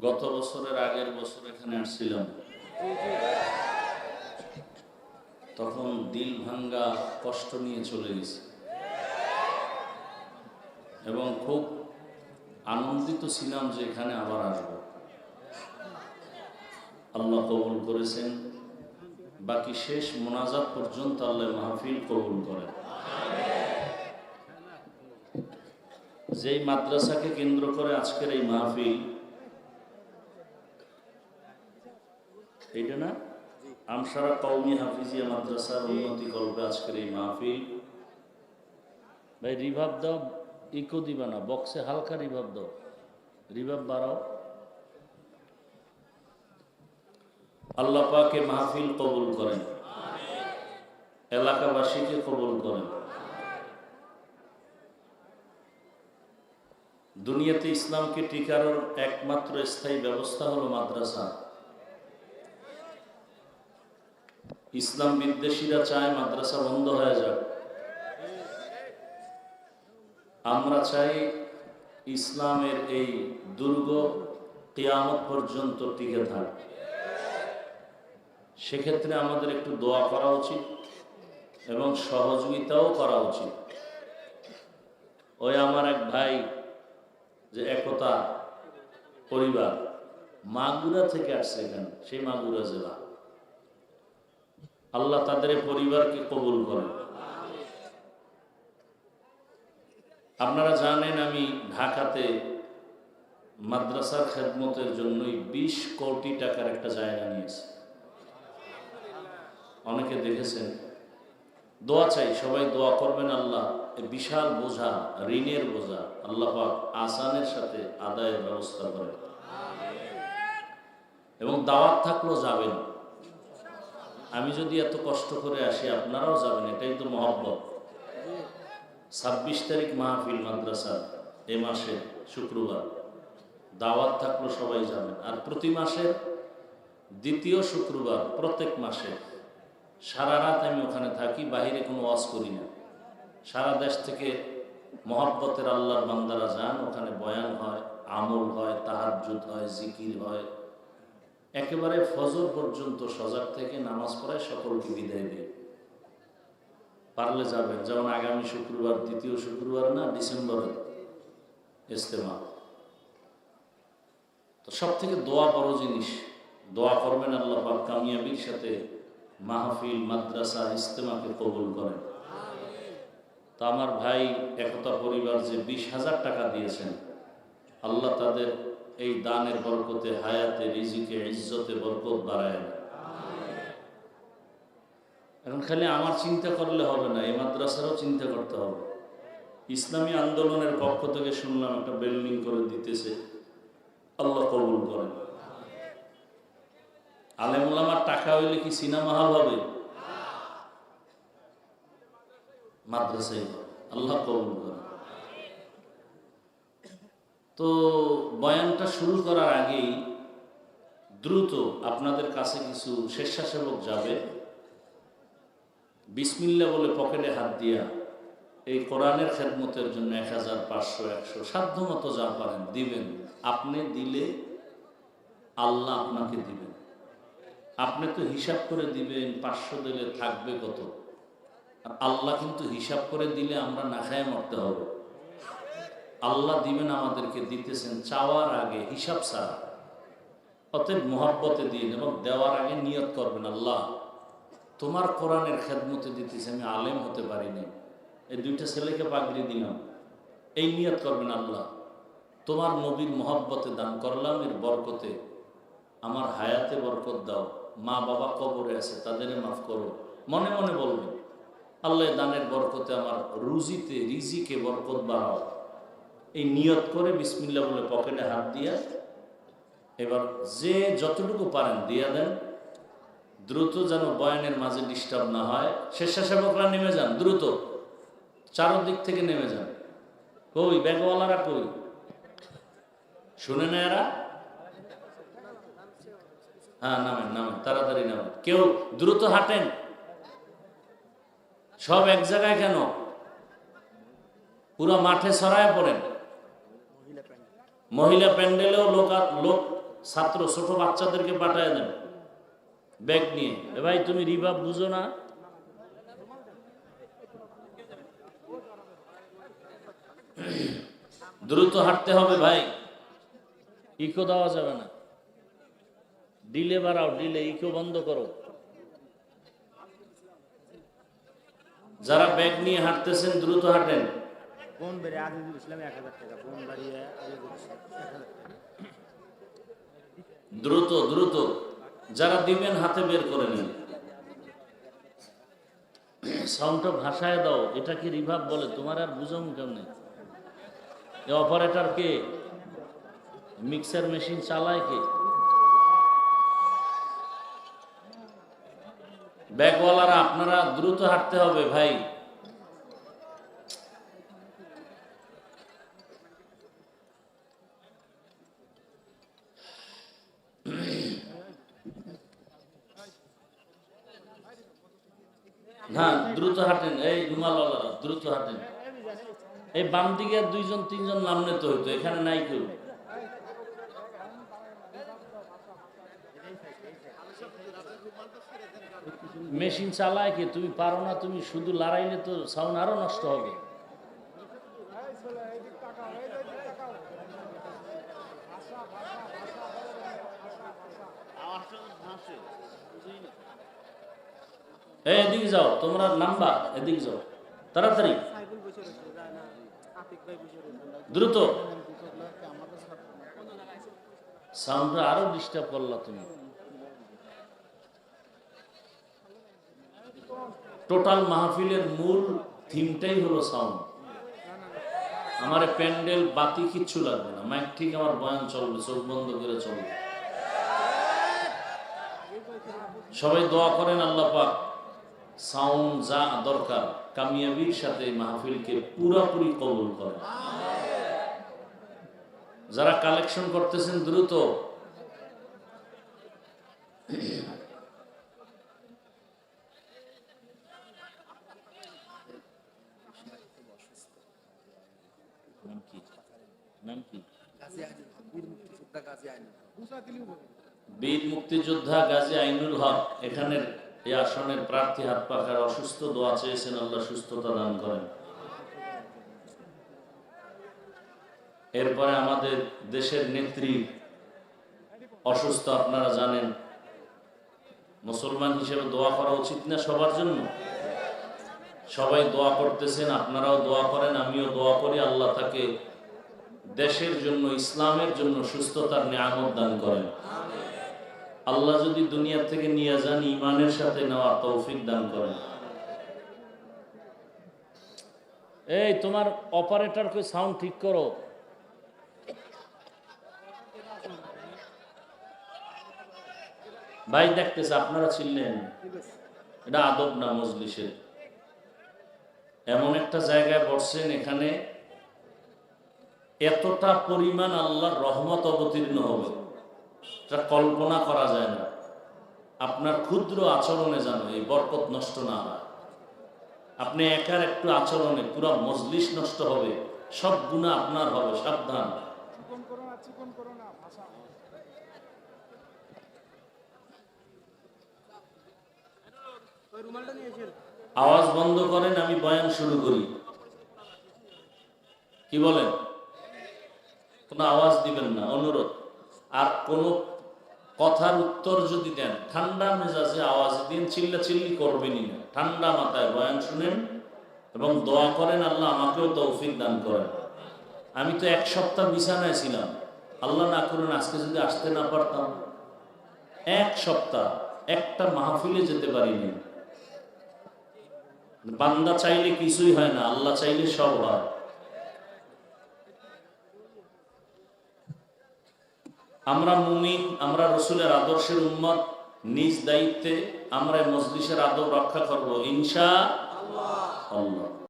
গত বছরের আগের বছর এখানে আসছিলাম, তখন দিল ভাঙ্গা কষ্ট নিয়ে চলে গেছে এবং খুব আনন্দিত ছিলাম যে এখানে আবার আসবো। আল্লাহ কবুল করেছেন। বাকি শেষ মোনাজাত পর্যন্ত আল্লাহ মাহফিল কবুল করেন। যেই মাদ্রাসাকে কেন্দ্র করে আজকের এই মাহফিল, এইটা না আমসারা কওমি হাফিজিয়া মাদ্রাসার উন্নতি করবে আজকের এই মাহফিল। ভাই রিভাব দাও, ইকো দিবা না, বক্সে হালকা রিভাব দাও, রিভাব বাড়াও। আল্লাহ পাকে মাহফিল কবুল করেন, এলাকাবাসীকে কবুল করেন। দুনিয়াতে ইসলামকে টিকানোর একমাত্র স্থায়ী ব্যবস্থা হলো মাদ্রাসা। ইসলাম বিদ্বেষীরা চায় মাদ্রাসা বন্ধ হয়ে যাক, আমরা চাই ইসলামের এই দুর্গ কিয়ামত পর্যন্ত টিকে থাক। সেক্ষেত্রে আমাদের একটু দোয়া করা উচিত এবং সহযোগিতাও করা উচিত। ওই আমার এক ভাই যে একতা পরিবার মাগুরা থেকে আসছে এখানে, সেই মাগুরা জেলা, আল্লাহ তাদের পরিবারকে কবুল করেন। আপনারা জানেন আমি ঢাকাতে মাদ্রাসার খেদমতের জন্যই 20 কোটি টাকার একটা জায়গা নিয়েছি। অনেকে দেখেছেন। দোয়া চাই, সবাই দোয়া করবেন। আল্লাহ বিশাল বোঝা, ঋণের বোঝা আল্লাহ পাক আসানের সাথে আদায়ের ব্যবস্থা করেন এবং দাওয়াত থাকলেও যাবেন। আমি যদি এত কষ্ট করে আসি, আপনারাও যাবেন, এটাই তো মহব্বত। 26 তারিখ মাহফিল মাদ্রাসা, এ মাসে শুক্রবার, দাওয়াত থাকলো সবাই যাবেন। আর প্রতি মাসের দ্বিতীয় শুক্রবার প্রত্যেক মাসে সারা রাত আমি ওখানে থাকি, বাহিরে কোনো ওয়াজ করি না। সারা দেশ থেকে মহব্বতের আল্লাহর বান্দারা যান, ওখানে বয়ান হয়, আমল হয়, তাহাজ্জুদ হয়, জিকির হয়, একেবারে ফজর পর্যন্ত সজাগ থেকে নামাজ পড়ায় সকলকে বিদায় দিই। পারলে যাবেন। যেমন আগামী শুক্রবার, দ্বিতীয় শুক্রবার না, ডিসেম্বরে ইজতেমা। তো সব থেকে দোয়া বড় জিনিস, দোয়া করবেন আল্লাহ পাক কামিয়াবির সাথে মাহফিল, মাদ্রাসা, ইজতেমাকে কবুল করেন। তো আমার ভাই একতা পরিবার যে 20,000 টাকা দিয়েছেন, আল্লাহ তাদের এই দানের বরকতে, হায়াতে, রিজিকে, ইজ্জতে বরকত বাড়ায়। এখন খালি আমার চিন্তা করলে হবে না, এই মাদ্রাসারও চিন্তা করতে হবে। ইসলামী আন্দোলনের পক্ষ থেকে শুনলাম একটা বিল্ডিং করে দিতেছে, আল্লাহ কবুল করেন। আলেম ওলামার টাকা হইলে কি সিনেমা হল হবে? মাদ্রাসায় আল্লাহ কবুল করেন। তো বয়ানটা শুরু করার আগেই দ্রুত আপনাদের কাছে কিছু স্বেচ্ছাসেবক যাবে, বিসমিল্লাহ বলে পকেটে হাত দিয়া এই কোরআনের খেদমতের জন্য 1000, 500, 100 সাধ্য মতো যা পারেন দিবেন। আপনি দিলে আল্লাহ আপনাকে দিবেন। আপনি তো হিসাব করে দিবেন, 500 দিলে থাকবে কত, আর আল্লাহ কিন্তু হিসাব করে দিলে আমরা না খায় মরতে হবে। আল্লাহ দিবেন, আমাদেরকে দিতেছেন চাওয়ার আগে, হিসাব ছাড়া। অতএব মহব্বতে দিন এবং দেওয়ার আগে নিয়ত করবেন, আল্লাহ তোমার কোরআনের খেদমতে দিতেছি, আমি আলেম হতে পারিনি, এই 2টা ছেলেকে পাগড়ি দিলাম, এই নিয়ত করবেন, আল্লাহ তোমার নবীর মহব্বতে দান করলাম, এর বরকতে আমার হায়াতে বরকত দাও, মা বাবা কবরে আছে তাদের মাফ করো। মনে মনে বলবেন, আল্লাহ দানের বরকতে আমার রুজিতে, রিজিকে বরকত বাড়াও। এই নিয়ত করে বিসমিল্লাহ বলে পকেটে হাত দিয়া এবার যে যতটুকু পারেন দিয়া দেন। দ্রুত যেন বয়ানের মাঝে ডিস্টার্ব না হয়। স্বেচ্ছাসেবকরা নেমে যান, দ্রুত চারদিক থেকে নেমে যান। কই ব্যাগওয়ালারা কই? শুনে না এরা? হ্যাঁ নামেন, নামেন, তাড়াতাড়ি নামেন। কেউ দ্রুত হাঁটেন, সব এক জায়গায় কেন? পুরো মাঠে ছড়ায় পড়েন। মহিলা প্যান্ডেলেও লোক ছাত্র ছোট বাচ্চাদেরকে পাঠায় দেন ব্যাগ নিয়ে। এ ভাই তুমি রিভাব বুঝো না? দ্রুত হাঁটতে হবে ভাই, ইকো দেওয়া যাবে না। ডিলে বাড়াও, ডিলে, ইকো বন্ধ করো। যারা ব্যাগ নিয়ে হাঁটতেছেন দ্রুত হাঁটেন। দ্রুত দ্রুত, যারা দিবেন হাতে বের করে নিন। সাউন্ডটা ভাষায় দাও, এটা কি রিভাব বলে? তোমার আর বুঝাম কেমনে? অপারেটর কে? মিক্সার মেশিন চালায় কে? ব্যাগওয়ালারা আপনারা দ্রুত হাঁটতে হবে ভাই। হ্যাঁ দ্রুত হাঁটেন, এই রুমালওয়ালারা দ্রুত হাঁটেন। এই বাম দিকে 2-3 জন নামলে তো হইতো, এখানে নাই কেউ। মেশিন চালায় কে? তুমি পারো না? তুমি শুধু লড়াইলে তো সাউন্ড আরো নষ্ট হবে। এদিকে যাও, তোমরা নাম্বা, এদিকে যাও তাড়াতাড়ি, দ্রুত। সাউন্ডটা আরো ডিস্টার্ব করলা তুমি। টোটাল মাহফিলের মূল থিমটাই হলো সাউন্ড। আমার প্যান্ডেল বাতি কিচ্ছু লাগবে না, মাইক ঠিক আমার বয়ান চলবে, চোখ বন্ধ করে চলবে। সবাই দোয়া করেন আল্লাহ পাক সাউন্ড যা দরকার কামিয়াবির সাথে মাহফিলকে পুরোপুরি কবুল করেন। যারা কালেকশন করতেছেন দ্রুত। বীর মুক্তিযোদ্ধা গাজী আইনুল হক এখানের এই আসনের প্রার্থী। হাত পাখার অসুস্থ, দোয়া চেয়েছেন, আল্লাহ সুস্থতা দান করেন। এরপরে আমাদের দেশের নেত্রী অসুস্থ, আপনারা জানেন। মুসলমান হিসেবে দোয়া করা উচিত না সবার জন্য? সবাই দোয়া করতেছেন, আপনারাও দোয়া করেন, আমিও দোয়া করি আল্লাহ তাকে দেশের জন্য, ইসলামের জন্য সুস্থতার নিয়ামত দান করেন। আল্লাহ যদি দুনিয়া থেকে নিয়ে যান, ইমানের সাথে নেওয়ার তৌফিক দান করেন। এই তোমার অপারেটরকে সাউন্ড ঠিক করো। ভাই দেখতেছে আপনারা ছিলেন, এটা আদব না মজলিসের। এমন একটা জায়গায় বসছেন, এখানে এতটা পরিমাণ আল্লাহর রহমত অবতীর্ণ হবে, এটা কল্পনা করা যায় না। আপনার ক্ষুদ্র আচরণে যেন এই বরকত নষ্ট না হয়। আপনি একার একটু আচরণে পুরো মজলিস নষ্ট হবে, সব গুনাহ আপনার হবে, সাবধান। আওয়াজ বন্ধ করেন, আমি বয়ান শুরু করি। কি বলেন? কোনো আওয়াজ দিবেন না, অনুরোধ। আর কোন কথার উত্তর যদি দেন ঠান্ডা মেজাজে আওয়াজ দিন, চিল্লাচিল্লি করবেনই না। ঠান্ডা মাথায় বয়ান শুনেন এবং দোয়া করেন আল্লাহ আমাকেও তৌফিক দান করেন। আমি তো 1 সপ্তাহ বিছানায় ছিলাম, আল্লাহ না করুন আজকে যদি আসতে না পারতাম, 1 সপ্তাহ একটা মাহফিলে যেতে পারিনি। বান্দা চাইলে কিছুই হয় না, আল্লাহ চাইলে সব হয়। আমরা মুমিন, আমরা রসুলের আদর্শের উম্মত, নিজ দায়িত্বে আমরা মজলিসের আদব রক্ষা করবো ইনশাআল্লাহ।